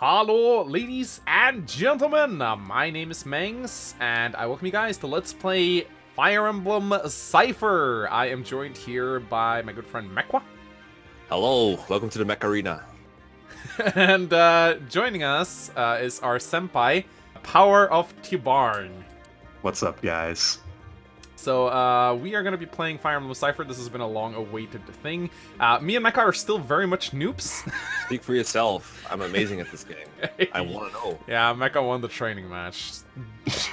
Hello, ladies and gentlemen, my name is Mangs, and I welcome you guys to Let's Play Fire Emblem Cipher. I am joined here by my good friend Mekwa. Hello, welcome to the Mech Arena. And joining us is our senpai, Power of Tibarn. What's up, guys? So we are going to be playing Fire Emblem Cipher. This has been a long-awaited thing. Me and Mekka are still very much noobs. Speak for yourself. I'm amazing at this game. I want to know. Yeah, Mekka won the training match.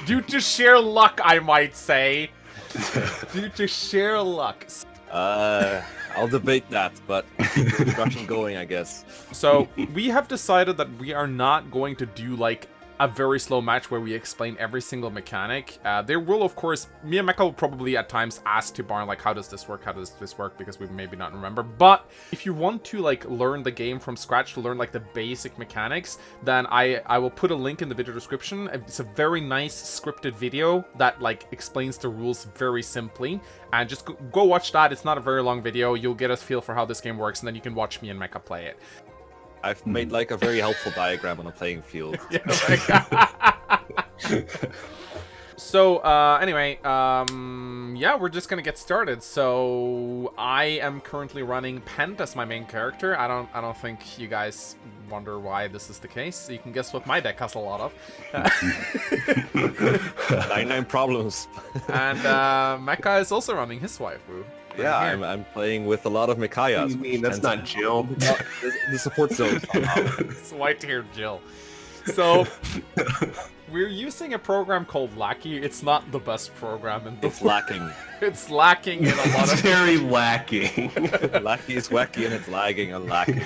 Due to sheer luck, I might say. Due to sheer luck. I'll debate that, but keep the discussion going, I guess. So we have decided that we are not going to do like a very slow match where we explain every single mechanic. There will, of course, me and Mekka will probably at times ask Tibarn, like, how does this work? How does this work? Because we maybe not remember. But if you want to, like, learn the game from scratch, to learn, like, the basic mechanics, then I will put a link in the video description. It's a very nice scripted video that, like, explains the rules very simply. And just go watch that. It's not a very long video. You'll get a feel for how this game works, and then you can watch me and Mekka play it. I've made like a very helpful diagram on a playing field. So, anyway, yeah, we're just gonna get started. So, I am currently running Pent as my main character. I don't think you guys wonder why this is the case. You can guess what my deck has a lot of. 99 problems. And Mekka is also running his waifu. Yeah, I'm playing with a lot of Micaiahs. What do you mean? That's not Jill. The support zone. It's white-haired Jill. So, we're using a program called Lackey. It's not the best program in the It's lacking. It's lacking in a lot It's of... very lacking. Lackey is wacky and it's lagging and lacking.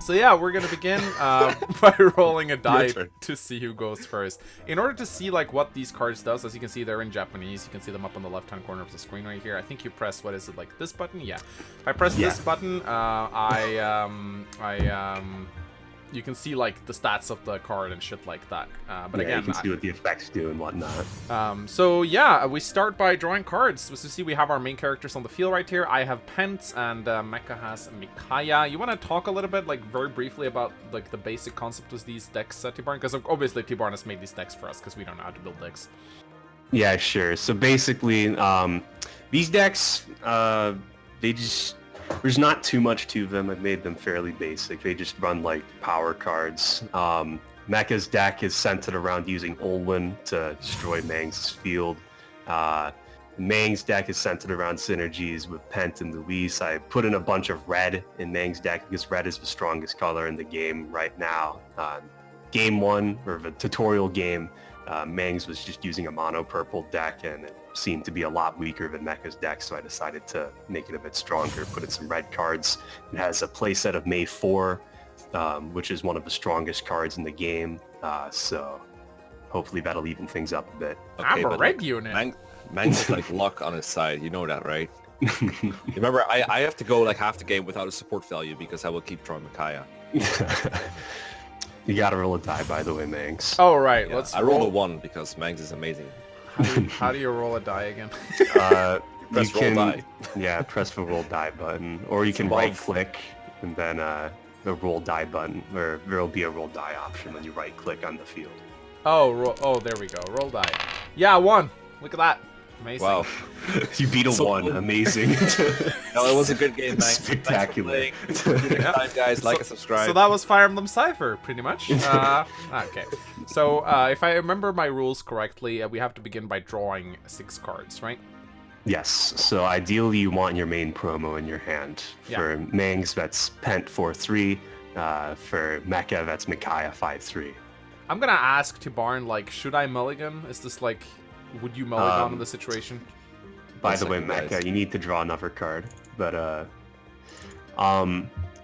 So yeah, we're gonna begin by rolling a die turn. to see who goes first. In order to see like what these cards does, as you can see, they're in Japanese. You can see them up on the left-hand corner of the screen right here. I think you press, what is it, like this button? Yeah. If I press this button, you can see like the stats of the card and shit like that. But yeah, again, you can see what the effects do and whatnot. so yeah, we start by drawing cards. So you see we have our main characters on the field right here. I have Pent and Mekka has Micaiah. You want to talk a little bit, like very briefly, about like the basic concept of these decks, Tibarn? Because obviously Tibarn has made these decks for us because we don't know how to build decks. Yeah, sure. So basically, these decks, they just... There's not too much to them. I've made them fairly basic. They just run like power cards. Mekka's deck is centered around using Olwen to destroy Mangs' field. Mang's deck is centered around synergies with Pent and Luis. I put in a bunch of red in Mang's deck because red is the strongest color in the game right now. Game 1, or the tutorial game, Mangs was just using a mono purple deck and it seemed to be a lot weaker than Mekka's deck, so I decided to make it a bit stronger, put in some red cards. It has a playset of May 4, which is one of the strongest cards in the game, so hopefully that'll even things up a bit. I'm a but red unit. Mangs is like luck on his side, you know that, right? Remember, I have to go like half the game without a support value because I will keep drawing Micaiah. You gotta roll a die, by the way, Mangs. Oh right, Yeah, let's I rolled a 1 because Mangs is amazing. How do you roll a die again? Press roll die. Yeah, press the roll die button, or you can above. right-click and then the roll die button, or there'll be a roll die option when you right-click on the field. Oh, there we go. Roll die. Yeah, 1. Look at that. Amazing. Wow. You beat a 1. Amazing. No, it was a good game, Mangs. Spectacular. Thanks for playing. See you next time, guys. Like and subscribe. So that was Fire Emblem Cipher, pretty much. Okay. So if I remember my rules correctly, we have to begin by drawing 6 cards, right? Yes, so ideally you want your main promo in your hand. Yeah. For Mangs, that's Pent 4-3. For Mekka, that's Micaiah 5-3. I'm gonna ask Tibarn, like, should I mulligan? Is this like, would you mulligan in the situation? By the way, One second, Mekka, guys. you need to draw another card, but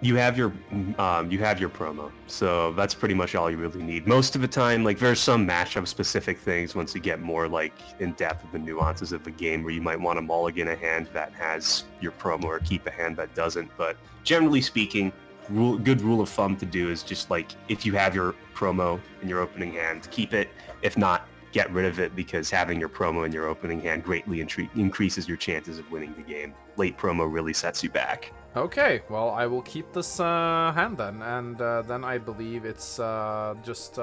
you have your promo, so that's pretty much all you really need. Most of the time, like there's some matchup specific things once you get more like in depth of the nuances of the game where you might want to mulligan a hand that has your promo or keep a hand that doesn't. But generally speaking, good rule of thumb to do is just like if you have your promo in your opening hand, keep it. If not, get rid of it because having your promo in your opening hand greatly increases your chances of winning the game. Late promo really sets you back. Okay, well, I will keep this hand then, and then I believe it's just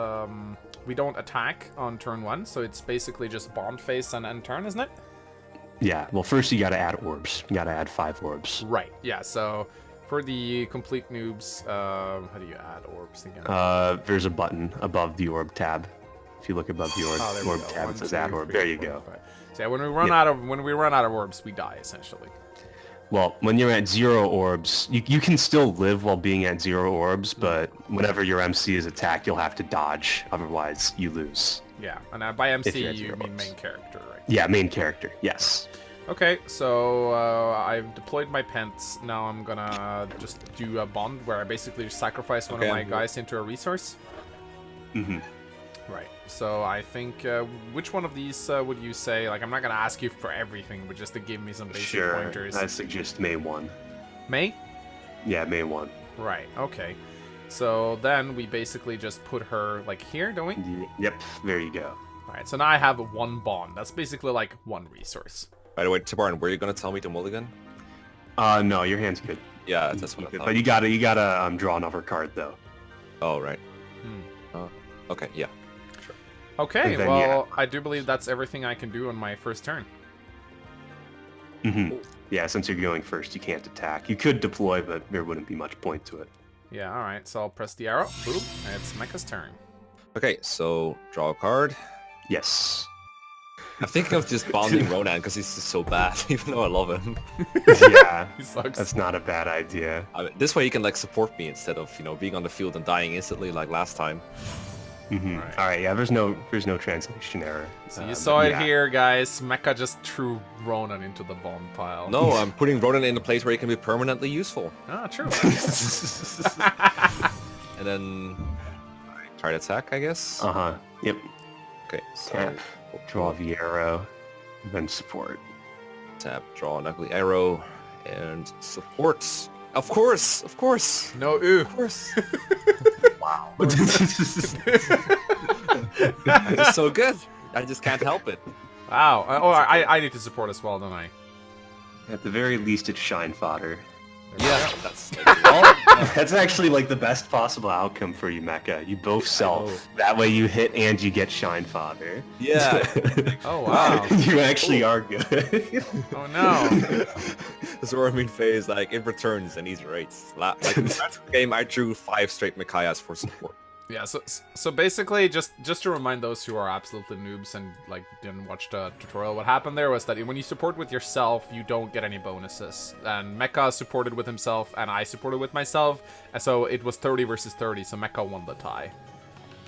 we don't attack on turn 1, so it's basically just bond phase and end turn, isn't it? Yeah, well, first you gotta add orbs. You gotta add 5 orbs. Right, yeah, so for the complete noobs, how do you add orbs again? There's a button above the orb tab. If you look above the orb tab, it says add orb. There you go. So yeah, when we run out of orbs, we die essentially. Well, when you're at 0 orbs, you can still live while being at 0 orbs, but whenever your MC is attacked, you'll have to dodge. Otherwise, you lose. Yeah, and by MC, you're at you 0 mean orbs. main character, right? Yeah, main character. Yes. Okay, so I've deployed my pents. Now I'm gonna just do a bond where I basically sacrifice one of my guys into a resource. Mm-hmm. Right. So I think which one of these would you say? Like, I'm not gonna ask you for everything, but just to give me some basic pointers. I suggest May 1. May? Yeah, May 1. Right. Okay. So then we basically just put her like here, don't we? Yep. There you go. All right. So now I have 1 bond. That's basically like 1 resource. By the way, Tabarn, were you gonna tell me to mulligan? No, your hand's good. Yeah, that's what I thought. But you gotta draw another card though. Oh, right. Okay, yeah. Okay, then, well, I do believe that's everything I can do on my first turn. Mm-hmm. Yeah, since you're going first, you can't attack. You could deploy, but there wouldn't be much point to it. Yeah, alright, so I'll press the arrow. Boop, and it's Mekkah's turn. Okay, so draw a card. Yes. I'm thinking of just bonding Ronan because he's just so bad, even though I love him. Yeah, He sucks. that's not a bad idea. This way he can like support me instead of, you know, being on the field and dying instantly like last time. Mm-hmm. All right, yeah. There's no translation error. So you saw it here, guys. Mekkah just threw Ronan into the bond pile. No, I'm putting Ronan in a place where he can be permanently useful. Ah, true. And then try to attack, I guess. Uh-huh. Yep. Okay, so Tap, draw the arrow, then support. tap, draw an ugly arrow, and support. Of course, of course, No, ooh. of course. Wow. It's so good. I just can't help it. Wow. Oh, I need to support as well, don't I? At the very least, it's shine fodder. Yeah, that's That's actually like the best possible outcome for you, Mekkah. You both self. That way you hit and you get shine fodder. yeah. Oh, wow. You actually are good. Oh, no. Zora mean phase, like it returns and easy rates. Like the last game, I drew 5 straight Micaiahs for support. Yeah, so basically, just to remind those who are absolutely noobs and like didn't watch the tutorial, what happened there was that when you support with yourself, you don't get any bonuses. And Mekkah supported with himself, and I supported with myself, and so it was 30 versus 30. So Mekkah won the tie.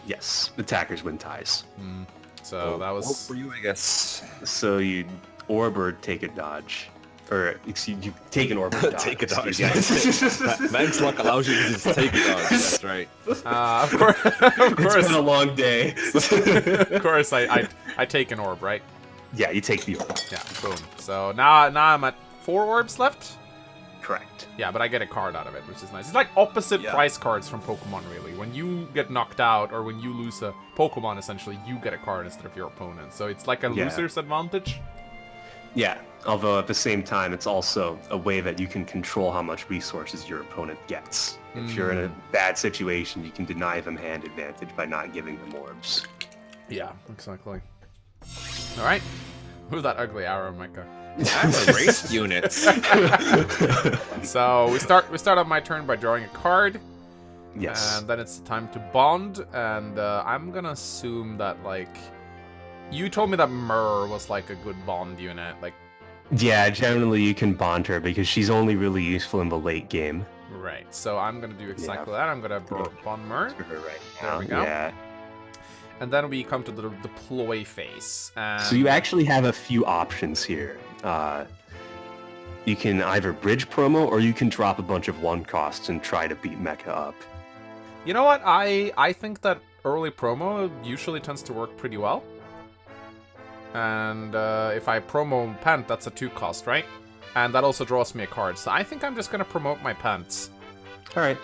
Yes, attackers win ties. So that was for you, I guess. So you orb or take a dodge. Or, excuse you take an orb or dodge. Take a dodge. Excuse me. Man's luck allows you to just take a dodge. That's right. of course, It's been a long day. of course, I take an orb, right? Yeah, you take the orb. Yeah, boom. So now I'm at 4 orbs left. Correct. Yeah, but I get a card out of it, which is nice. It's like opposite Yeah. price cards from Pokemon, really. When you get knocked out or when you lose a Pokemon, essentially, you get a card instead of your opponent. So it's like a Yeah. loser's advantage. Yeah, although at the same time, it's also a way that you can control how much resources your opponent gets. If you're in a bad situation, you can deny them hand advantage by not giving them orbs. Yeah, exactly. All right. Who's that ugly arrow, Micah? I'm a race unit. So we start on my turn by drawing a card. Yes. And then it's time to bond, and I'm gonna assume that, like, you told me that Myrrh was, like, a good bond unit, like... Yeah, generally you can bond her because she's only really useful in the late game. Right, so I'm gonna do exactly that. I'm gonna bond Myrrh. Right There we go. Yeah. And then we come to the deploy phase. And So you actually have a few options here. You can either bridge promo or you can drop a bunch of 1 costs and try to beat Mekkah up. You know what? I think that early promo usually tends to work pretty well. And if I promo Pant, that's a 2 cost, right? And that also draws me a card. So I think I'm just gonna promote my Pants. All right.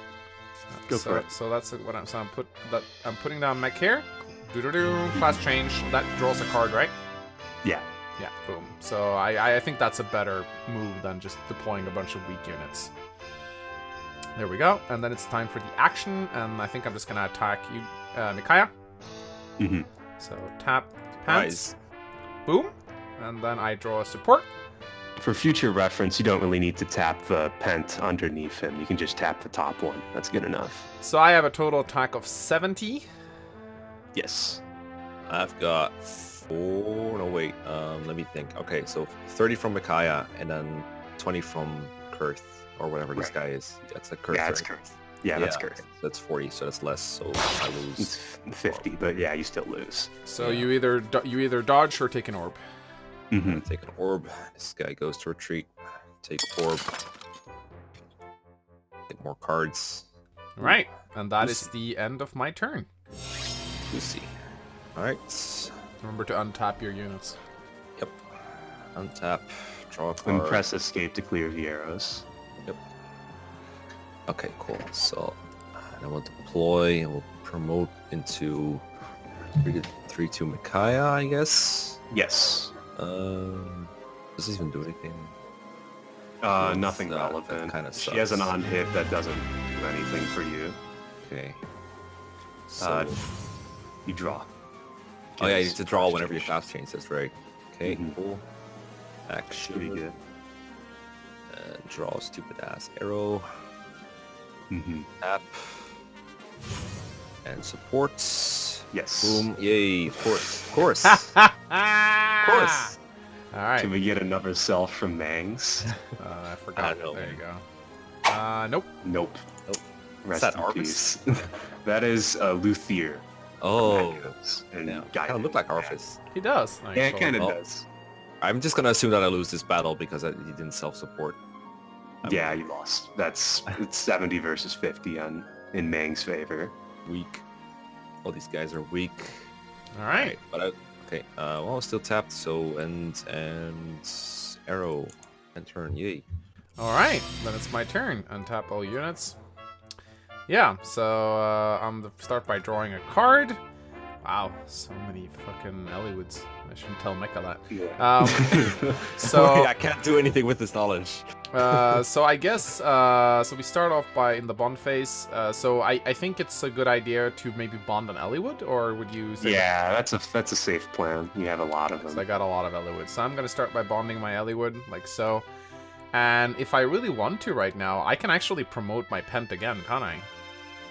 Go so, for it. So that's what I'm putting down Mech here. Class change. That draws a card, right? Yeah. Yeah, boom. So I think that's a better move than just deploying a bunch of weak units. There we go. And then it's time for the action, and I think I'm just gonna attack you, Micaiah. Mm-hmm. So tap pants. Boom. And then I draw a support. For future reference, you don't really need to tap the pent underneath him. You can just tap the top one. That's good enough. So I have a total attack of 70. Yes. I've got 4. No, wait. Let me think. Okay, so 30 from Micaiah, and then 20 from Kurth, or whatever this guy is. That's a Kurth. Yeah, that's right? Kurth. Yeah, that's Kurth. So that's 40, so that's less. So I lose. It's 50, but yeah, you still lose. So you either dodge or take an orb. Mm-hmm. Take an orb. This guy goes to retreat. Take orb. Get more cards. All right, and that is the end of my turn. Lucy. All right. Remember to untap your units. Yep. Untap. Draw a card. And press escape to clear the arrows. Yep. Okay, cool. So then we'll deploy and we'll promote into 3-2 Micaiah, I guess. Yes. Does this even do anything? Nothing that relevant. kinda She has an sucks. on-hit that doesn't do anything for you. Okay. So, You draw. oh yeah, you need to draw whenever your class changes. That's right. Okay, Mhm. cool. Should be Action. good. And draw a stupid ass arrow. Mm-hmm. Tap. And supports. Yes. Boom. Yay. Of course. Of course. Of course. All right. Can we get another self from Mangs? I forgot. know. There you go. Nope. Nope. Nope. Rest that in Arvis? peace. That is Luthier. Oh. And Yeah. Guy. Kind of look like Arfis. He does. Yeah, it actually. kind of Oh. does. I'm just gonna assume that I lose this battle because he didn't self-support. Yeah, you lost. It's 70 versus 50 in Mang's favor. Weak. All these guys are weak. All right. But okay. Well, I'm still tapped. So and arrow and turn. Yay. All right. Then it's my turn. Untap all units. Yeah. So I'm gonna start by drawing a card. Wow, so many fucking Ellywoods. I shouldn't tell Mekkah that. Yeah. So I can't do anything with this knowledge. so I guess so we start off by in the bond phase. So I think it's a good idea to maybe bond an Elllywood, or would you say? Yeah, that's a safe plan. You have a lot of them. So I got a lot of Ellywoods. So I'm gonna start by bonding my Elllywood like so. And if I really want to right now, I can actually promote my Pent again, can't I?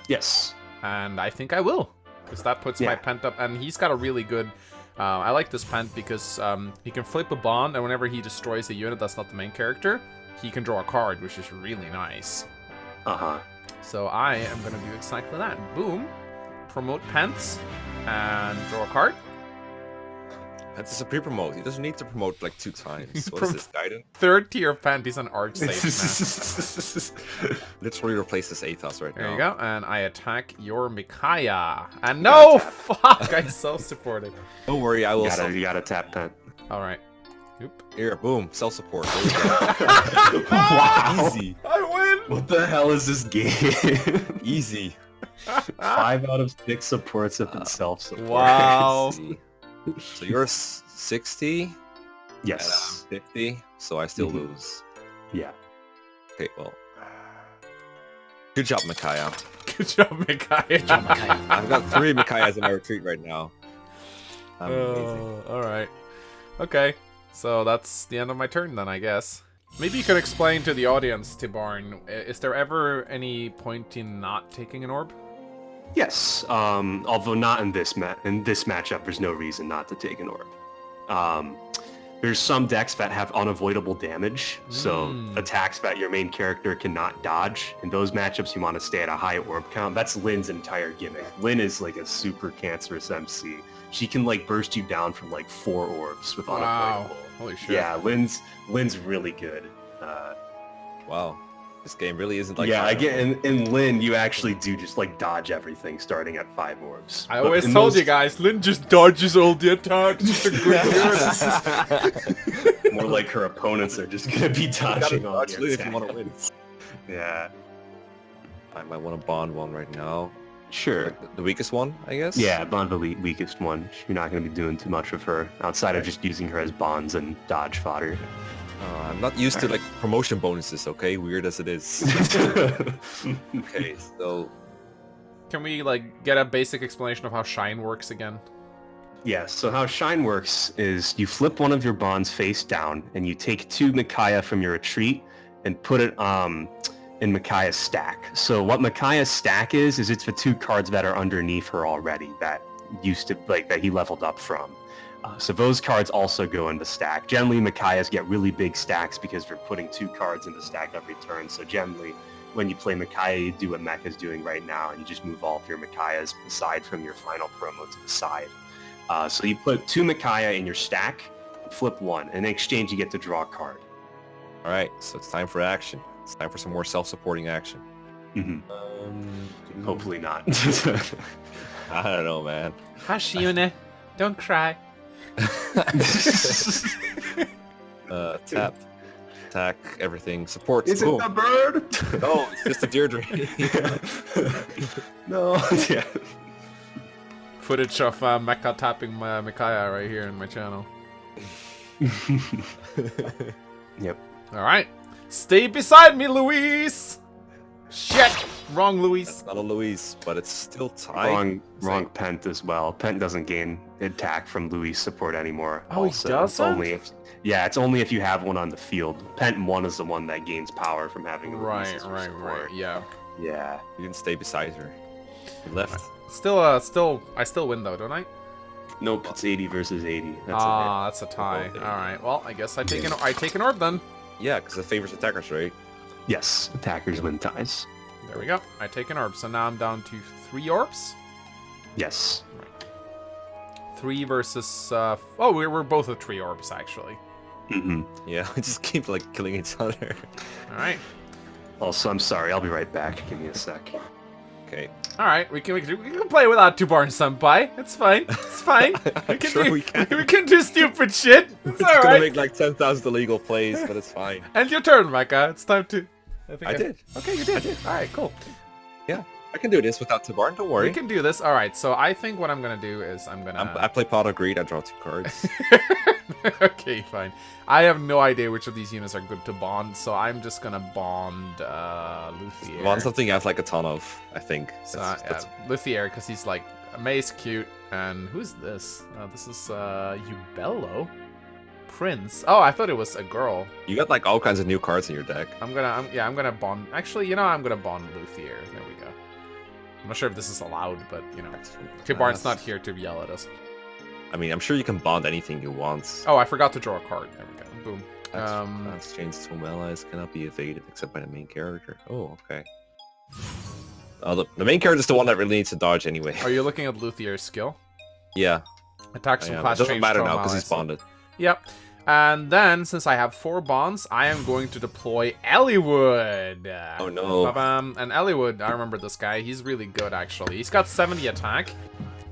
Yes. And I think I will. Because that puts my Pent up, and he's got a really good... I like this Pent because he can flip a bond, and whenever he destroys a unit that's not the main character, he can draw a card, which is really nice. Uh-huh. So I am going to do exactly that. Boom. Promote Pents, and draw a card. That's a pre-promote. He doesn't need to promote like 2 times. What is this, Gaiden? Third tier Pent, he's an Archsage now. Literally replaces Athos right now. There you go, and I attack your Micaiah. And no! Fuck! I self-supported. Don't worry, I will. You gotta tap pen. Alright. Oop. Here, boom, self-support. There you go. Wow. Easy, I win! What the hell is this game? easy. 5 out of 6 supports have been self-support. Wow. Easy. So you're 60, and Yes. I'm 50, so I still Mhm. lose. Yeah. Okay, well. Good job, Micaiah. Good job, Micaiah. I've got 3 Micaiahs in my retreat right now. I'm amazing. Alright. Okay. So that's the end of my turn then, I guess. Maybe you could explain to the audience, Tibarn, is there ever any point in not taking an orb? Yes. Although not in this matchup, there's no reason not to take an orb. There's some decks that have unavoidable damage, so attacks that your main character cannot dodge. In those matchups, you want to stay at a high orb count. That's Lynn's entire gimmick. Lynn is like a super cancerous MC. She can like burst you down from like 4 orbs with unavoidable. Holy shit. Yeah, Lynn's really good. Wow. This game really isn't like... Yeah, again, in Lynn, you actually do just like dodge everything starting at 5 orbs. I But always in told those- you guys, Lynn just dodges all the attacks. She's a good unit. More like her opponents are just gonna be dodging all Dodge the Lynn if you want to attacks. win. Yeah. I might want to bond one right now. Sure. Like the weakest one, I guess? Yeah, Bond the weakest one. You're not going to be doing too much with her outside of just using her as bonds and dodge fodder. I'm not used to like promotion bonuses, okay? Weird as it is. Okay, so... Can we, like, get a basic explanation of how Shine works again? Yeah, so how Shine works is you flip one of your bonds face down, and you take 2 Micaiah from your retreat and put it in Micaiah's stack. So what Micaiah's stack is it's the 2 cards that are underneath her already that used to, like, that he leveled up from. So those cards also go in the stack. Generally, Micaiahs get really big stacks because they're putting 2 cards in the stack every turn. So generally, when you play Micaiah, you do what Mekkah's doing right now, and you just move all of your Micaiahs aside from your final promo to the side. So you put 2 Micaiah in your stack, flip 1, and in exchange you get to draw a card. All right, so it's time for action. It's time for some more self-supporting action. Mm-hmm. Hopefully not. I don't know, man. Hush, Yuna. Don't cry. Tap, attack, everything, supports. Is it Boom. a bird? No, it's just a Deirdre. No. Yeah. Footage of Mekkah tapping Micaiah right here in my channel. Yep. Alright. Stay beside me, Luis! Shit! Wrong, Luis. That's not a Luis, but it's still tied. Wrong Pent as well. Pent doesn't gain attack from Luis support anymore. Oh, he doesn't? It's only if you have one on the field. Pent 1 is the one that gains power from having a Luis as your support. Yeah. Yeah. You didn't stay beside her. You left. I still win though, don't I? Nope, it's 80 versus 80. That's a tie. Okay. Alright, well, I guess I take an orb then. Yeah, because it favors attackers, right? Yes, attackers win ties. There we go. I take an orb, so now I'm down to 3 orbs. Yes. 3 versus... oh, we're both at 3 orbs, actually. Mm-hmm. Yeah, we just keep like killing each other. Alright. Also, I'm sorry, I'll be right back. Give me a sec. Okay. Alright, we can play without Tubarn Senpai. It's fine. It's fine. We can do stupid shit. It's It's gonna alright. make like 10,000 illegal plays, but it's fine. And your turn, Mekkah. It's time to... I did. Okay, you did. Alright, cool. Yeah, I can do this without Tabarn, don't worry. We can do this. Alright, so I think what I'm gonna do is I'm gonna... I play Pot of Greed, I draw 2 cards. Okay, fine. I have no idea which of these units are good to bond, so I'm just gonna bond Luthier. Bond something you have like a ton of, I think. So, Luthier, because he's like amazing cute. And who's this? This is Ubello? Prince. Oh, I thought it was a girl. You got like all kinds of new cards in your deck. I'm gonna bond. Actually, I'm gonna bond Luthier. There we go. I'm not sure if this is allowed, but Tibarn's not here to yell at us. I mean, I'm sure you can bond anything you want. Oh, I forgot to draw a card. There we go. Boom. Exchange to allies cannot be evaded except by the main character. Oh, okay. The main character is the one that really needs to dodge anyway. Are you looking at Luthier's skill? Yeah. Attacks from class it doesn't change matter from now because allies. he's bonded. Yep. And then, since I have 4 bonds, I am going to deploy Elliewood. Oh no. And Elliewood, I remember this guy. He's really good, actually. He's got 70 attack.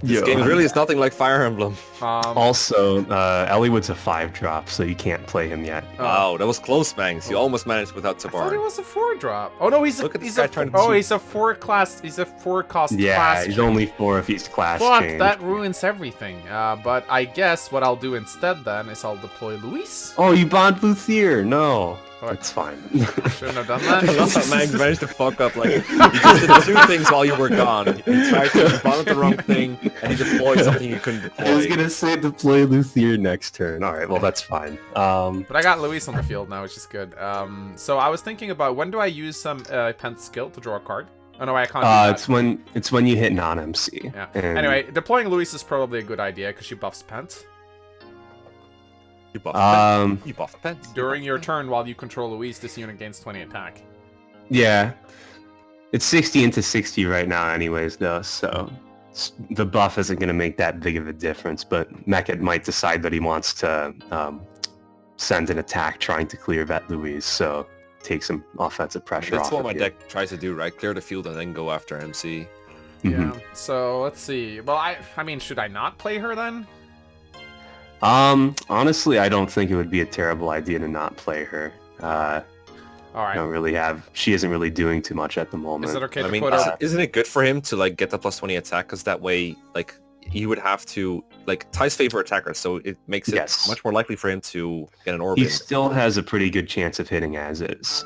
This game really is nothing like Fire Emblem. Also, Elliewood's a 5-drop, so you can't play him yet. Wow, that was close, Mangs. You almost managed without I thought it Tabarn. was a 4-drop. Oh no, he's a 4-cost Yeah, class. he's only 4 if he's class Fuck, changed. that ruins everything. But I guess what I'll do instead then is I'll deploy Luis. Oh, you bond Luthier? No. What? It's fine. Shouldn't have done I that. love that Mangs managed to fuck up, like, you just did 2 things while you were gone. You tried to bond the wrong thing, and he deployed something you couldn't deploy. I was gonna say deploy Luthier next turn. Alright, well that's fine. But I got Luis on the field now, which is good. So I was thinking about when do I use some Pent's skill to draw a card? Oh no, I can't do that. It's when you hit non-MC. Yeah. And Anyway, deploying Luis is probably a good idea because she buffs Pent. You buff Pent. You buff Pent. During your turn while you control Luis, this unit gains 20 attack. Yeah. It's 60 into 60 right now anyways, though, so the buff isn't going to make that big of a difference, but Mekkah might decide that he wants to send an attack trying to clear that Louise, so take some offensive pressure off. That's what my you. deck tries to do, right? Clear the field and then go after MC. Yeah, so let's see. Well, I mean, should I not play her then? Honestly, I don't think it would be a terrible idea to not play her. All right. Don't really have. She isn't really doing too much at the moment. Is it okay I to mean, put her? isn't it good for him to like get the +20 attack? Because that way, like, he would have to like ties favor attacker, so it makes it Yes. much more likely for him to get an orb in. He still has a pretty good chance of hitting as is.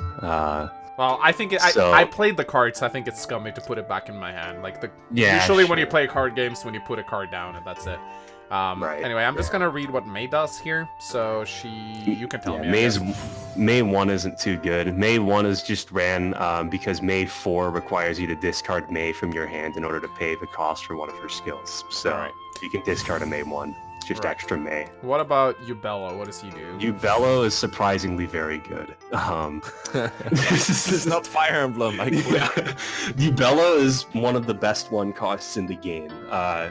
Well, I think I played the card, so I think it's scummy to put it back in my hand. Like usually when you play card games, when you put a card down and that's it. Right. Anyway, I'm just gonna read what May does here. So you can tell me. May 1 isn't too good. May 1 is just ran because May 4 requires you to discard May from your hand in order to pay the cost for one of her skills. So you can discard a May 1. It's just extra May. What about Ubello? What does he do? Ubello is surprisingly very good. This is not Fire Emblem. Ubello is one of the best one costs in the game.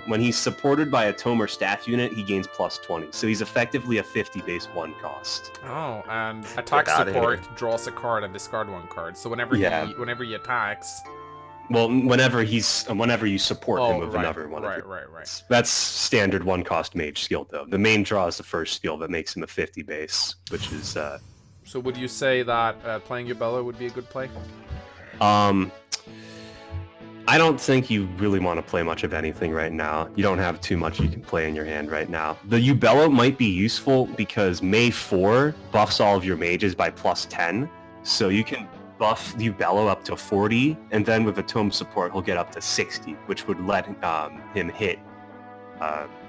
When he's supported by a tome or staff unit, he gains plus 20. So he's effectively a 50 base one cost. Oh, and attack support draws a card and discard one card. So whenever he attacks. Well, whenever you support him with another one. Right. That's standard one cost mage skill though. The main draw is the first skill that makes him a 50 base, which is So would you say that playing Ubello would be a good play? I don't think you really want to play much of anything right now. You don't have too much you can play in your hand right now. The Ubello might be useful because May 4 buffs all of your mages by plus 10. So you can buff Ubello up to 40, and then with the tome support, he'll get up to 60, which would let him hit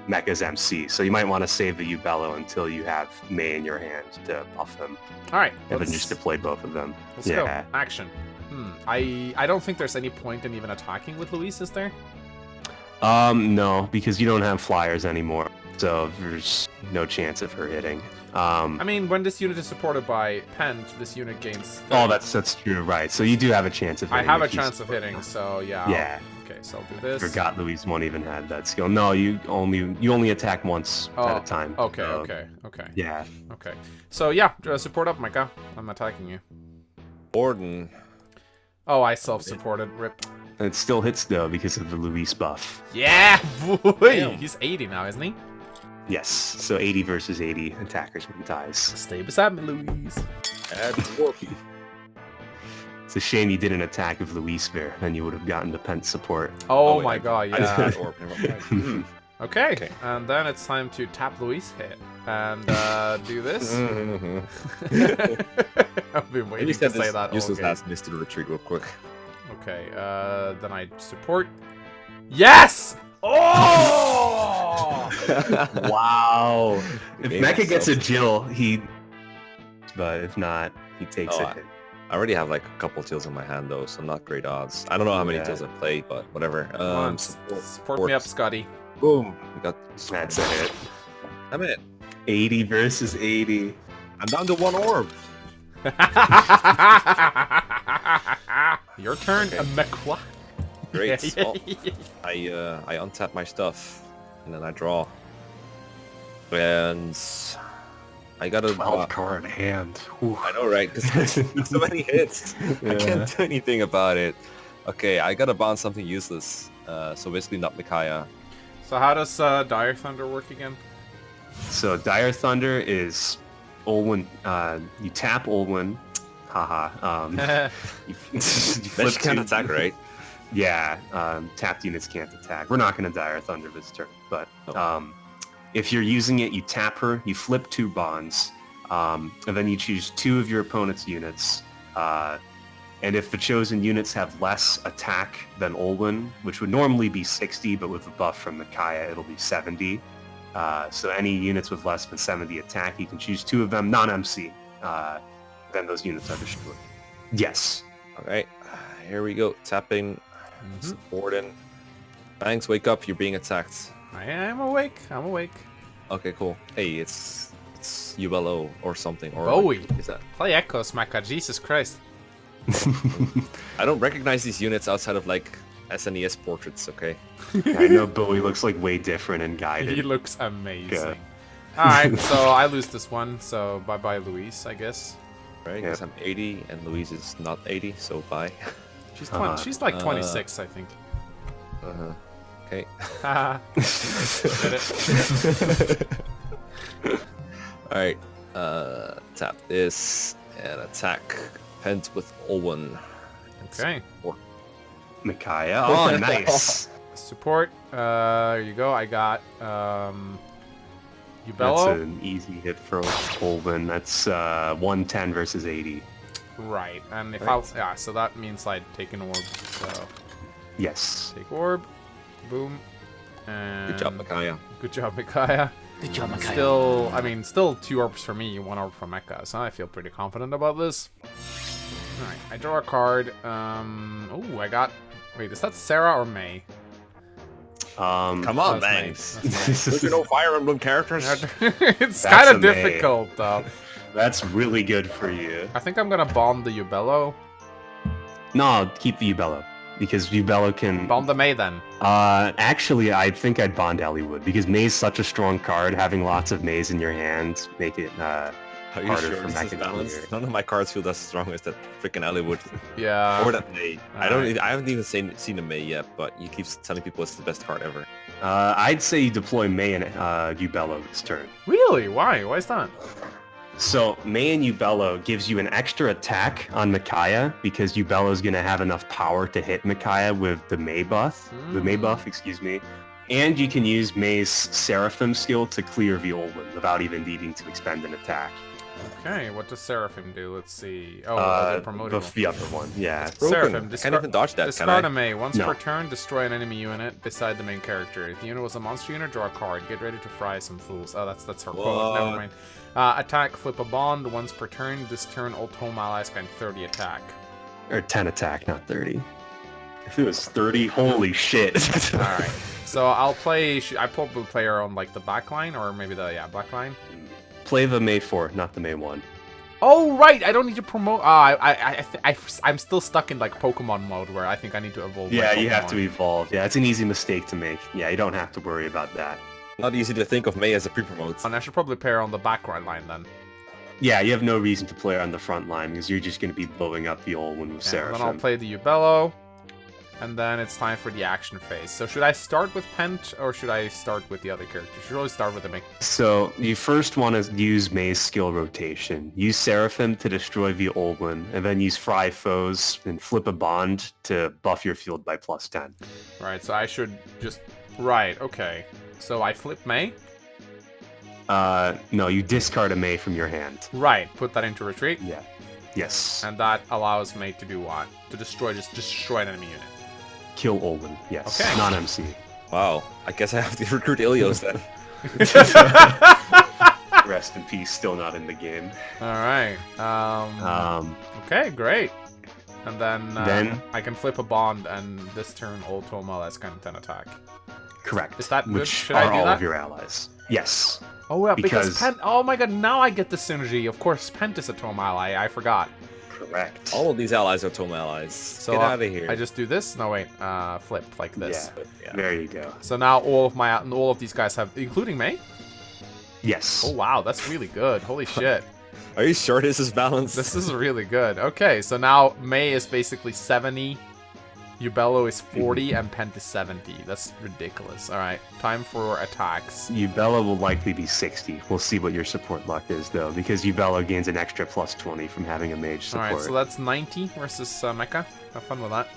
Mekkah's MC. So you might want to save the Ubello until you have May in your hand to buff him. All right. And then just deploy both of them. Let's go. Action. I don't think there's any point in even attacking with Luis, is there? No, because you don't have flyers anymore, so there's no chance of her hitting. I mean, when this unit is supported by Pent, this unit gains 30. Oh, that's true, right. So you do have a chance of hitting. I have a chance of hitting, so yeah. Yeah. Okay, so I'll do this. I forgot Luis won't even have that skill. No, you only attack once at a time. Okay. Yeah. Okay. So yeah, support up, Micah. I'm attacking you. Orden. Oh, I self-supported. Rip. And it still hits though because of the Luis buff. Yeah, boy. Damn. He's 80 now, isn't he? Yes. So 80 versus 80 attackers win ties. Stay beside me, Luis. It's a shame you didn't attack with Luis there, then you would have gotten the Pent support. Oh my god, yeah. Orb. Okay, and then it's time to tap Luis hit and do this. I've been waiting to say that. Useless has missed the retreat real quick. Okay, then I support. Yes! Oh! Wow! If Mekkah gets a Jill, but if not, he takes a hit. I already have like a couple tills in my hand though, so not great odds. I don't know how many tills I play, but whatever. Support me up, Scotty. Boom! We got. That's a hit. I'm in. 80 versus 80. I'm down to one orb. Your turn, Mekkah. Great. Well, I untap my stuff, and then I draw. And I got a 12 card hand. Ooh. I know, right? Because so many hits. I can't do anything about it. Okay, I gotta bounce something useless. So basically not Micaiah. So how does Dire Thunder work again? So Dire Thunder is Olwen. You tap Olwen. Haha. You flip can't attack, right? Yeah. Tapped units can't attack. We're not going to Dire Thunder this turn, but if you're using it, you tap her. You flip 2 bonds, and then you choose 2 of your opponent's units. And if the chosen units have less attack than Olwen, which would normally be 60, but with a buff from Micaiah, it'll be 70. So any units with less than 70 attack, you can choose 2 of them, non-MC. Then those units are destroyed. Yes. All right. Here we go. Tapping. Supporting. Mangs, wake up. You're being attacked. I am awake. I'm awake. Okay, cool. Hey, it's Ubello or something. Or Bowie. Is that? Play Echoes, Micah. Jesus Christ. I don't recognize these units outside of like SNES portraits, okay? I know Bowie looks like way different and guided. He looks amazing. Alright, so I lose this one, so bye-bye Luis, I guess. Right, because I'm 80 and Louise is not 80, so bye. She's like 26, I think. Okay. Get it? Alright, tap this and attack Pent with Olwen. Okay. Micaiah. Oh, nice. Support. There you go. I got That's Ubello. an easy hit for Olvin. That's 110 versus 80. Right, and if Right. yeah, so that means I'd take an orb. So Yes. take orb, boom, and Good job, Micaiah. Good job, Micaiah. Good job, Micaiah. Still, I mean, still 2 orbs for me, 1 orb for Mekkah, so I feel pretty confident about this. All right, I draw a card. Oh, I got. Wait, is that Sarah or May? Come on, That's Mangs. nice. Those are no Fire Emblem characters. It's That's kind a of May. difficult, though. That's really good for you. I think I'm gonna bomb the Ubello. No, keep the Ubello. Because Ubello can... Bomb the May then. Actually, I think I'd bond Elliewood. Because May's such a strong card. Having lots of Mays in your hand make it Are you harder sure for this is Mekkah to balanced? clear. None of my cards feel as strong as that freaking Hollywood Yeah. or that May. I Alright. haven't even seen a May yet, but you keep telling people it's the best card ever. I'd say you deploy May and Ubello this turn. Really? Why? Why is that? So May and Ubello gives you an extra attack on Micaiah because Ubello is going to have enough power to hit Micaiah with the May buff. The May buff, excuse me. And you can use May's Seraphim skill to clear Violin without even needing to expend an attack. Okay, what does Seraphim do? Let's see. Oh, the promoting. The other one, yeah. Seraphim, Broken. Can't discard- even dodge that, can Discard I? a May. Once No. per turn, destroy an enemy unit beside the main character. If the unit was a monster unit, draw a card. Get ready to fry some fools. Oh, that's her quote. Never What? mind. Attack, flip a bond. Once per turn. This turn, all Tome allies gain 30 attack. Or 10 attack, not 30. If it was 30, holy shit. All right. So I'll play. I probably play her on like the back line, or maybe the back line. Play the May 4, not the May 1. Oh right, I don't need to promote. I'm still stuck in like Pokemon mode where I think I need to evolve. my Yeah, you have to Pokemon. evolve. Yeah, it's an easy mistake to make. Yeah, you don't have to worry about that. Not easy to think of May as a pre-promote. And I should probably pair on the background line then. Yeah, you have no reason to play on the front line because you're just going to be blowing up the old one with Yeah, then I'll Seraphim. play the Ubello, and then it's time for the action phase. So should I start with Pent or should I start with the other character? Should really start with the Mick. So you first want to use May's skill rotation. Use Seraphim to destroy the old one, and then use Fry foes and flip a bond to buff your field by +10. Right, so I should just right. Okay, so I flip May. No, you discard a May from your hand. Right, put that into retreat, Yeah. Yes. and that allows May to do what? To destroy, just destroy an enemy unit. Kill Olin. Yes. Okay. Non-MC. Wow, I guess I have to recruit Ilios then. Rest in peace. Still not in the game. All right. Okay, great. And then I can flip a bond, and this turn all Toma has kind of 10 attack. Correct. Is that good? Which Should are I do all that? of your allies. Yes. Oh yeah, because Because- Pent. Oh my god, now I get the synergy. Of course, Pent is a Toma ally. I forgot. Correct. All of these allies are Toma allies. So Get out of here. I just do this. No wait, flip like this. Yeah. There you go. So now all of these guys have, including May. Yes. Oh wow, that's really good. Holy shit, Are you sure this is balanced? this is really good. Okay, so now May is basically 70, Ubello is 40, and Pent is 70. That's ridiculous. All right, time for attacks. Ubella will likely be 60. We'll see what your support luck is, though, because Ubella gains an extra +20 from having a mage All support. right, so that's 90 versus Mekkah. Have fun with that.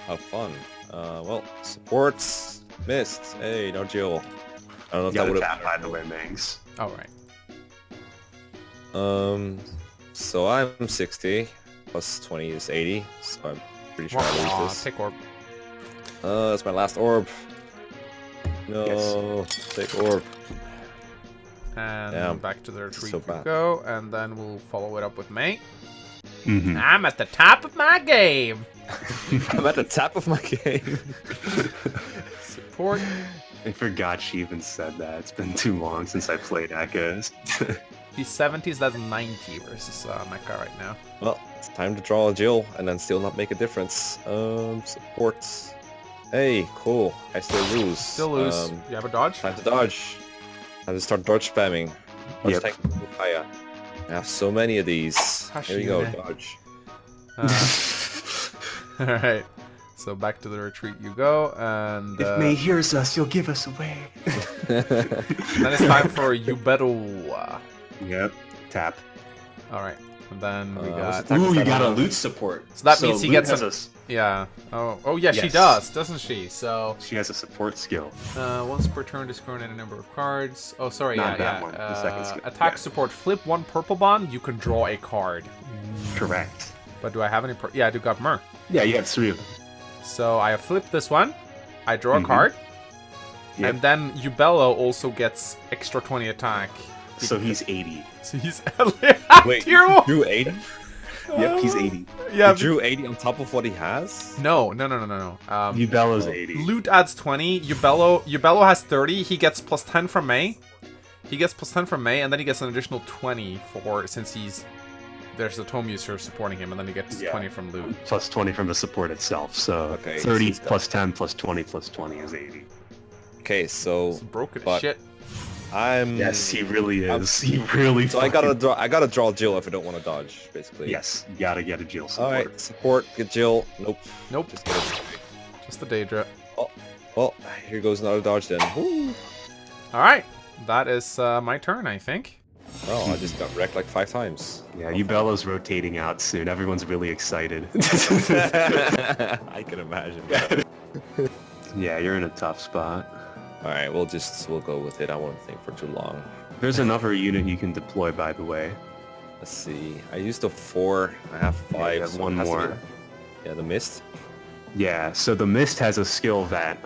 Have fun. Well, supports missed. Hey, no Jill. I don't know if you that got would a tap, by the way, Mangs. All right. So I'm 60 plus 20 is 80. So I'm pretty sure I lose this. Take orb. That's my last orb. No, take orb. And Damn. back to the retreat So we bad. go, and then we'll follow it up with May. Mm-hmm. I'm at the top of my game. I'm at the top of my game. Support. I forgot she even said that. It's been too long since I played Echoes. He's 70s, that's 90 versus Mekkah right now. Well, it's time to draw a Jill and then still not make a difference. Supports. Hey, cool. I still lose. Still lose. You have a dodge? Time to dodge. Time to start dodge spamming. Dodge Yep. tank Micaiah. I have so many of these. Here we go, Hashime. dodge. Alright. So back to the retreat you go, and If May hears us, you'll give us away. then it's time for Ubello. Yep. Tap. Alright. And then we what's got... the Ooh, you got a on? loot support. So that means he Loot gets has Yeah. Oh yeah, she Yes. does, doesn't she? So... She has a support skill. once per turn, discard any number of cards. Oh, sorry, Not yeah, that yeah. one, the second skill. Attack Yeah. support, flip 1 purple bond, you can draw a card. Correct. But do I have any... Yeah, I do got Mer. Yeah, you have 3 of them. So I flip this one, I draw a Mhm. card, Yep. and then Ubello also gets extra 20 attack. So he's 80. So he's Wait, tier you 1. drew 80? Yep, he's 80. Yeah. You drew 80 on top of what he has? No. Ubella's 80. Loot adds 20. Ubello has 30. He gets plus 10 from May. He gets plus 10 from May, and then he gets an additional 20 for since there's a tome user supporting him, and then he gets 20 from loot. Plus 20 from the support itself. So Okay, 30 he's got- plus 10 plus 20 plus 20 is 80. Okay, so It's broken as but- shit. I'm... Yes, he really is. He really. So I gotta draw Jill if I don't want to dodge, basically. Yes, you gotta get a Jill support. Alright, support, get Jill. Nope. Nope. Just get it. Just the Daedra. Well, here goes another dodge then. Woo. Alright. That is my turn, I think. Oh, I just got wrecked like 5 times. Yeah, Ubella's rotating out soon. Everyone's really excited. I can imagine. Yeah, you're in a tough spot. Alright, we'll go with it. I won't think for too long. There's another unit you can deploy, by the way. Let's see. I used a 4. I have 5. you have so one it has to be- more. Yeah, the mist. Yeah, so the Mist has a skill that,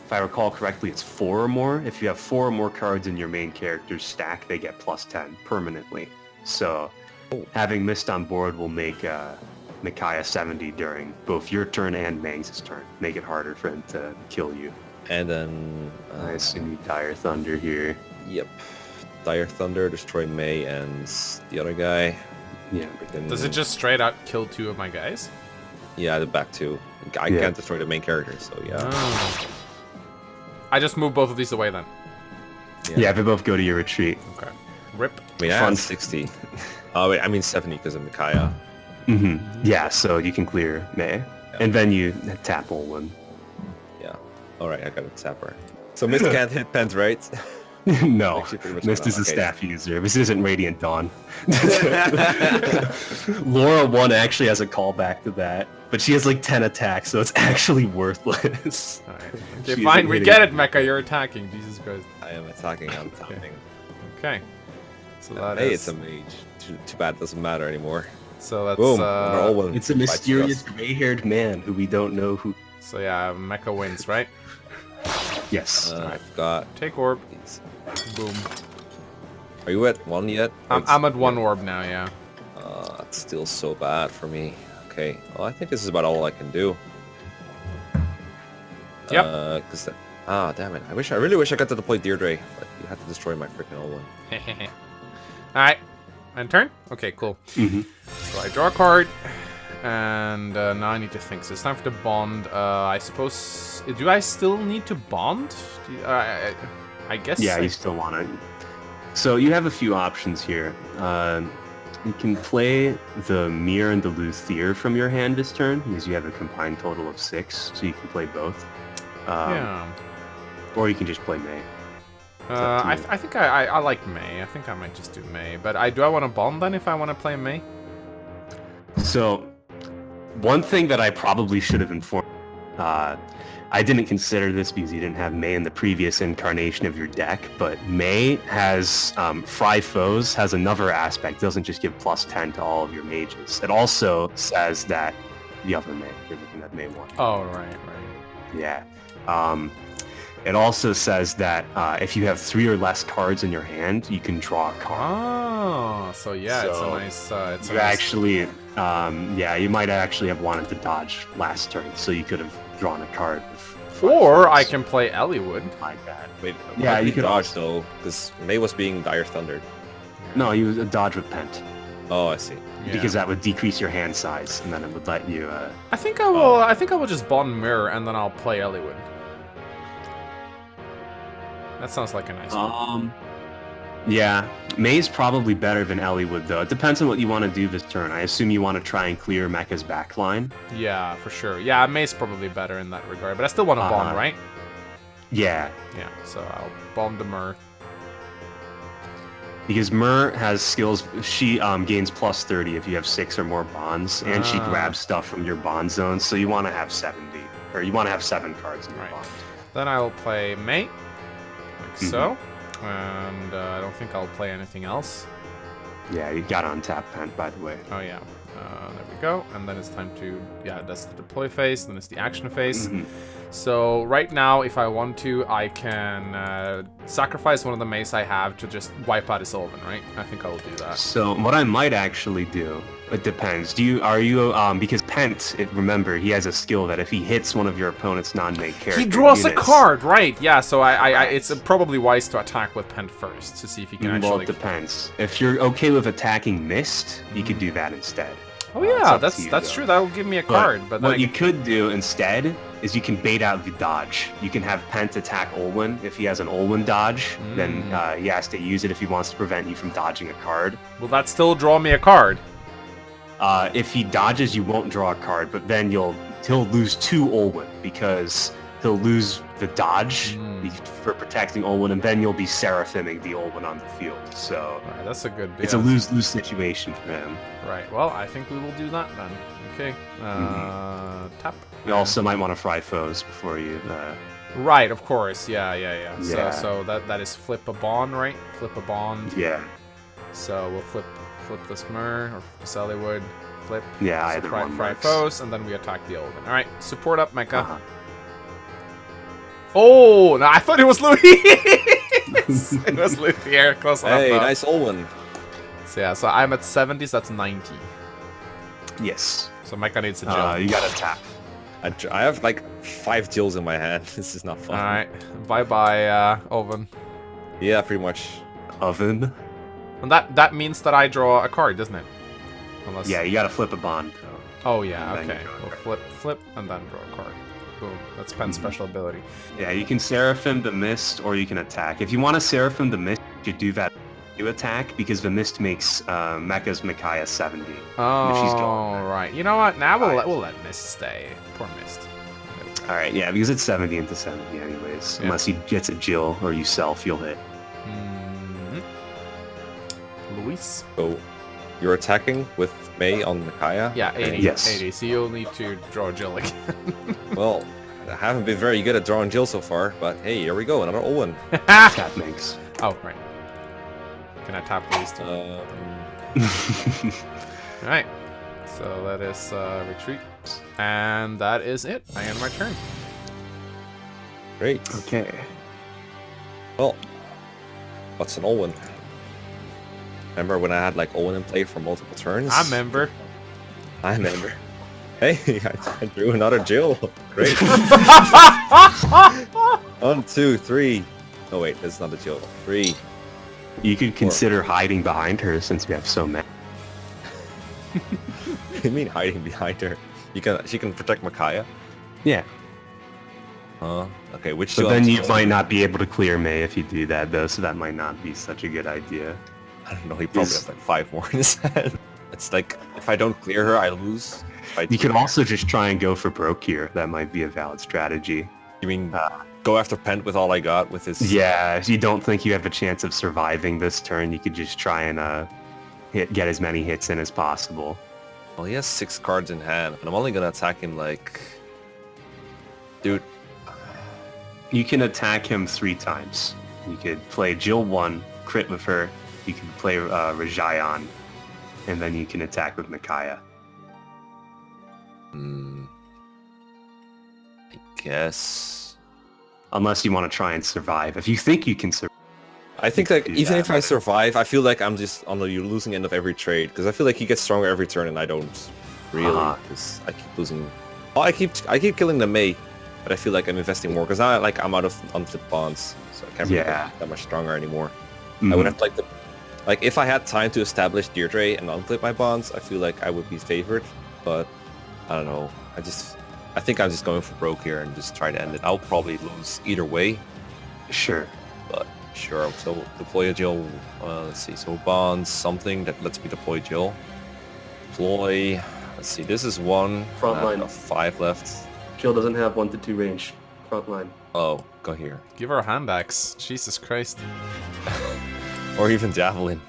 if I recall correctly, it's 4 or more. If you have 4 or more cards in your main character's stack, they get plus 10 permanently. So having Mist on board will make Micaiah 70 during both your turn and Mangs' turn. Make it harder for him to kill you. And then... I assume you Dire Thunder here. Yep. Dire Thunder, destroy May and the other guy. Yeah. Freaking- Does it just straight out kill 2 of my guys? Yeah, the back 2. I Yeah. can't destroy the main character, so yeah. Oh. I just move both of these away then. Yeah, they both go to your retreat. Okay. Rip. I mean, I Fun. have 60. Oh, wait, I mean 70 because of Micaiah. Yeah, so you can clear May. And then you tap Olwen. Yeah. Alright, I got a tapper. So Mist can't hit pens, right? No, Actually, pretty much Mist is a okay. staff user. This isn't Radiant Dawn. Laura 1 actually has a callback to that, but she has like 10 attacks, so it's actually worthless. Alright. She Okay, isn't fine, we hitting. get it, Mecha, you're attacking. Jesus Christ. I am attacking, I'm tapping. Okay. So that Hey, is... it's a mage. Too bad it doesn't matter anymore. So that's... Boom. We're all one. It's a Fights mysterious for us. gray-haired man who we don't know who... So yeah, Mecha wins, right? Yes. I've got Take orb. these. Boom. Are you at 1 yet? I'm at 1 orb now, yeah. It's still so bad for me. Okay, well I think this is about all I can do. Yep. Damn it! I really wish I got to deploy Deirdre, but you have to destroy my freaking old one. Alright. End turn? Okay, cool. Mhm. So I draw a card, and now I need to think. So it's time for the bond. I suppose... Do I still need to bond? I guess... Yeah, you still want it. So you have a few options here. You can play the Mir and the Luthier from your hand this turn, because you have a combined total of 6, so you can play both. Yeah. Or you can just play May. I think I like May. I think I might just do May. But do I want to bond then if I want to play May? So, one thing that I probably should have informed, I didn't consider this because you didn't have May in the previous incarnation of your deck, but May has, Fry Foes has another aspect. It doesn't just give plus 10 to all of your mages. It also says that the other May, you're looking at May 1. Oh, right. Yeah. It also says that if you have 3 or less cards in your hand, you can draw a card. Oh, so yeah, it's a So, nice... it's a You nice... actually, you might actually have wanted to dodge last turn, so you could have drawn a card. Or I can play Elliewood. Like that. Wait, Yeah, you could could dodge though, because May was being Dire Thundered. No, you would dodge with Pent, Oh, I see. Yeah. because that would decrease your hand size, and then it would let you... I think I will. I think I will just bond Mirror and then I'll play Elliewood. That sounds like a nice one. Yeah, May's probably better than Elliewood, though. It depends on what you want to do this turn. I assume you want to try and clear Mecha's backline. Yeah, for sure. Yeah, May's probably better in that regard, but I still want to bond, right? Yeah. Yeah, so I'll bond the Mir. Because Mer has skills. She gains plus 30 if you have 6 or more bonds, and she grabs stuff from your bond zone. So you want to have 70, or you want to have 7 cards in your bond. Then I'll play May, like so, and I don't think I'll play anything else. Yeah, you got on tap Pent, by the way. Oh yeah, there we go. And then it's time to, that's the deploy phase, then it's the action phase. So right now, if I want to, I can sacrifice one of the mace I have to just wipe out his Sylvan, right? I think I will do that. So what I might actually do, it depends. Because Pent, remember, he has a skill that if he hits one of your opponent's non-May characters, he draws a card, right? Yeah, so it's probably wise to attack with Pent first to see if he can actually... Well, it depends. If you're okay with attacking Mist, you could do that instead. Oh yeah, that's true. That will give me a card. But what you could do instead is you can bait out the dodge. You can have Pent attack Olwen. If he has an Olwen dodge, then he has to use it if he wants to prevent you from dodging a card. Will that still draw me a card? If he dodges, you won't draw a card, but then he'll lose 2 Olwen because he'll lose the dodge for protecting Olwen, and then you'll be Seraphiming the Olwen on the field. So right, that's a good. It's a lose-lose situation for him. Right. Well, I think we will do that then. Okay. Tap. You also might want to fry foes before you. Right. Of course. Yeah. So that is flip a bond, right? Flip a bond. Yeah. So we'll flip this Myr or Sellywood. Flip. Yeah, so either fry, one fry works. foes, and then we attack the Olwen. All right. Support up, Mekkah. Oh, no, I thought it was Louis. It was Louis here, close enough. Hey, nice Olwen. So yeah, so I'm at 70, so that's 90. Yes. So Mekkah needs a Jill. You gotta tap. I have like 5 Jills in my hand. This is not fun. Alright, bye-bye, Oven. Yeah, pretty much. Oven. And that means that I draw a card, doesn't it? Unless... Yeah, you gotta flip a bond. Oh yeah, okay. We'll flip, and then draw a card. Boom. That's Pen's special ability. Yeah, you can Seraphim the Mist, or you can attack. If you want to Seraphim the Mist, you do that. You attack because the Mist makes Mekkah's Micaiah 70. Oh, she's gone. right. You know what? Now we'll let Mist stay. Poor Mist. All right, yeah, because it's 70 into 70 anyways. Yeah. Unless he gets a Jill or you self, you'll hit. Luis. So you're attacking with May on Micaiah? Yeah, 80. Yes. 80. So you'll need to draw a Jill again. Well, I haven't been very good at drawing Jill so far, but hey, here we go, another Olwen. Tap Mangs. Oh, right. Can I tap these two? Alright. So that is retreat. And that is it. I end my turn. Great. Okay. Well, what's an Olwen? Remember when I had like Olwen in play for multiple turns? I remember. Hey, I drew another Jill. Great. 1, 2, 3. Oh wait, that's not a Jill. 3. You could consider hiding behind her since you have so many. What do you mean hiding behind her? She can protect Micaiah? Yeah. Okay, which But Jill? then you might not be able to clear May if you do that though, so that might not be such a good idea. I don't know, he probably has like 5 more in his head. It's like, if I don't clear her, I lose. You could also just try and go for broke here. That might be a valid strategy. You mean go after Pent with all I got with his... Yeah, if you don't think you have a chance of surviving this turn, you could just try and get as many hits in as possible. Well, he has 6 cards in hand, and I'm only gonna attack him like... Dude. You can attack him 3 times. You could play Jill 1, crit with her. You can play Rajayan, and then you can attack with Micaiah. I guess... Unless you want to try and survive. If you think you can survive... I think like even if I survive, I feel like I'm just on the losing end of every trade, because I feel like he gets stronger every turn and I don't really, because I keep losing. Oh, I keep killing the May, but I feel like I'm investing more because now like I'm out of unflipped bonds, so I can't really get that much stronger anymore. I would have to like if I had time to establish Deirdre and unflip my bonds, I feel like I would be favored, but I don't know. I think I'm just going for broke here and just try to end it. I'll probably lose either way. Sure. But sure, so deploy a Jill. Let's see, so bonds, something that lets me deploy Jill. Deploy, let's see, this is 1. Front line. 5 left. Jill doesn't have 1 to 2 range. Front line. Oh, go here. Give her a hand axe. Jesus Christ. Or even Javelin.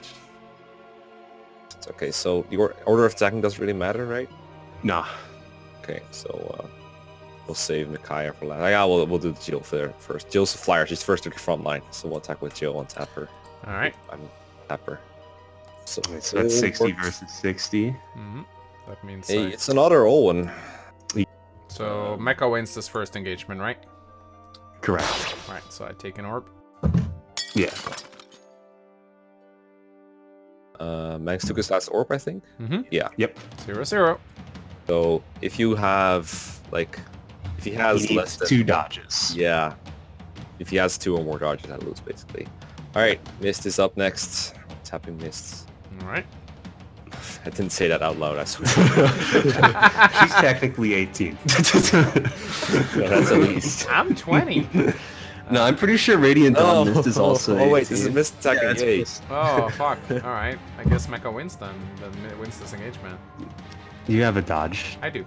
Okay, so your order of attacking doesn't really matter, right? Nah. Okay, so we'll save Micaiah for last. Yeah, we'll do Jill first. Jill's a flyer. She's first to the front line, so we'll attack with Jill and tap her. All right. Tap her. So, So that's 60 versus 60. Mm-hmm. That means. Hey, it's another Owen. So Mekkah wins this first engagement, right? Correct. Right. So I take an orb. Yeah. Mangs took his last orb, I think. Mm-hmm. Yeah. Yep. 0-0. So if you have like, if he has He less needs than 2 dodges. yeah, if he has 2 or more dodges, I lose basically. All right, Mist is up next. Tapping Mist. All right. I didn't say that out loud. I swear. She's technically 18. No, that's at least. I'm 20. No, I'm pretty sure Radiant Dawn Mist is also Oh wait, 18. this is Mist attacking. that's Yay. Mist. Oh fuck. All right. I guess Mekkah wins then. Then wins this engagement. You have a dodge. I do.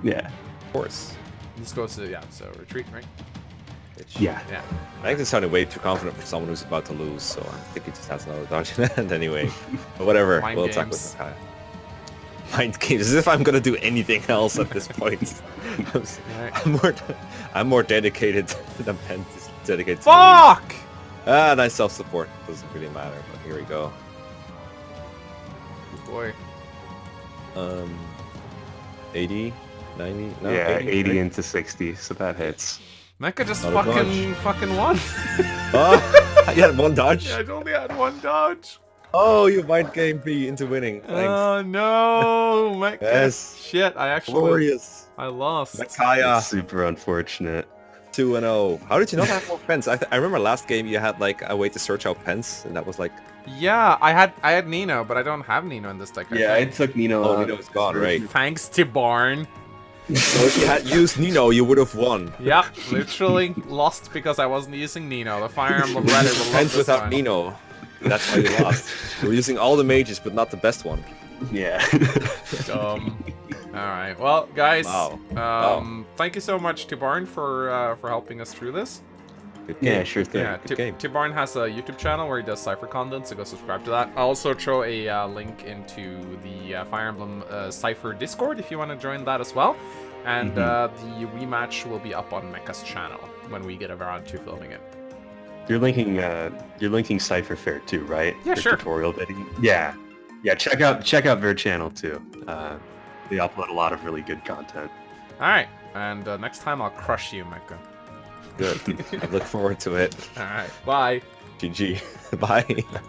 Yeah. Of course. This goes to so retreat, right? Yeah. Yeah. I think it's sounding way too confident for someone who's about to lose, so I think he just has another dodge in hand anyway. But whatever, Mind we'll attack games. with Micaiah. Mind games, as if I'm gonna do anything else at this point. Alright. I'm more dedicated than Pent is dedicated to Fuck! Ah, nice self-support. Doesn't really matter, but here we go. Boy. 80, 90, no, Yeah, 80 right? into 60, so that hits. Mekkah just Not a fucking won. Oh, you had one dodge? Yeah, I only had one dodge. Oh, you mind game me into winning. Thanks. Oh no, Mekkah. Yes. Shit, I actually Glorious. I lost. Micaiah. It's super unfortunate. 2-0. How did you not have more pens? I remember last game you had like a way to search out pens, and that was like... Yeah, I had Nino, but I don't have Nino in this deck. Yeah, I took Nino Oh, out. Nino's gone, right. Thanks to Barn. So if you had used Nino, you would have won. Yep, literally lost because I wasn't using Nino. The Fire Emblem Reddit will love Pens this without one. Nino. That's why you lost. You were using all the mages, but not the best one. Yeah. Alright, well, guys, Wow. thank you so much to Barn for helping us through this. Good Yeah, game. sure thing. Yeah, Good game. Tibarn has a YouTube channel where he does Cipher content, so go subscribe to that. I'll also throw a link into the Fire Emblem Cipher Discord if you want to join that as well. And the rematch will be up on Mekkah's channel when we get around to filming it. You're linking Cipher Fair too, right? Yeah, Their sure. Tutorial video. Yeah. Yeah, check out their channel too. They upload a lot of really good content. Alright, and next time I'll crush you, Mekkah. Good. I look forward to it. Alright, bye. GG. Bye.